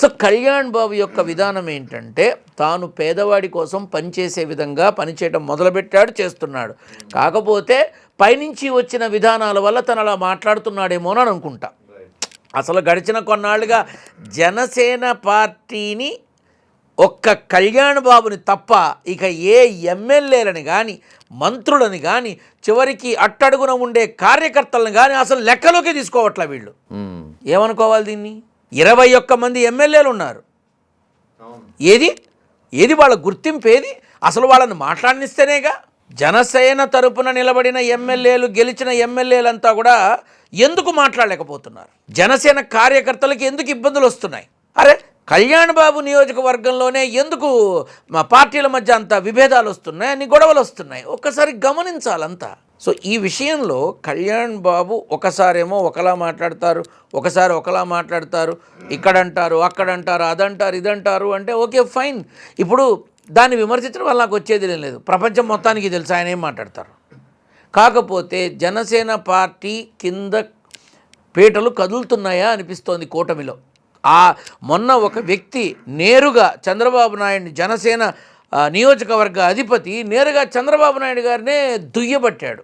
So Kalyan Babu యొక్క విధానం ఏంటంటే తాను పేదవాడి కోసం పనిచేసే విధంగా పనిచేయడం మొదలుపెట్టాడు, చేస్తున్నాడు. కాకపోతే పైనుంచి వచ్చిన విధానాల వల్ల తను అలా మాట్లాడుతున్నాడేమో అని అనుకుంటా. అసలు గడిచిన కొన్నాళ్ళుగా జనసేన పార్టీని ఒక్క కళ్యాణ్ బాబుని తప్ప ఇక ఏ ఎమ్మెల్యేలని కానీ మంత్రులని కానీ చివరికి అట్టడుగున ఉండే కార్యకర్తలను కానీ అసలు లెక్కలోకి తీసుకోవట్లే వీళ్ళు. ఏమనుకోవాలి దీన్ని? 21 మంది ఎమ్మెల్యేలు ఉన్నారు. ఏది వాళ్ళ గుర్తింపు ఏది? అసలు వాళ్ళని మాట్లాడనిస్తేనేగా. జనసేన తరపున నిలబడిన ఎమ్మెల్యేలు, గెలిచిన ఎమ్మెల్యేలంతా కూడా ఎందుకు మాట్లాడలేకపోతున్నారు? జనసేన కార్యకర్తలకు ఎందుకు ఇబ్బందులు వస్తున్నాయి? అరే కళ్యాణ్ బాబు నియోజకవర్గంలోనే ఎందుకు మా పార్టీల మధ్య అంత విభేదాలు వస్తున్నాయి, అన్ని గొడవలు వస్తున్నాయి? ఒక్కసారి గమనించాలంతా. సో ఈ విషయంలో కళ్యాణ్ బాబు ఒకసారేమో ఒకలా మాట్లాడతారు, ఒకసారి ఒకలా మాట్లాడతారు, ఇక్కడంటారు, అక్కడంటారు, అదంటారు, ఇదంటారు అంటే ఓకే ఫైన్. ఇప్పుడు దాన్ని విమర్శించడం వల్ల నాకు వచ్చేది లేదు. ప్రపంచం మొత్తానికి తెలుసు ఆయన ఏం మాట్లాడతారు. కాకపోతే జనసేన పార్టీ కింద పీటలు కదులుతున్నాయా అనిపిస్తోంది కూటమిలో. మొన్న ఒక వ్యక్తి నేరుగా చంద్రబాబు నాయుడిని, జనసేన నియోజకవర్గ అధిపతి నేరుగా చంద్రబాబు నాయుడు గారినే దుయ్యబట్టాడు.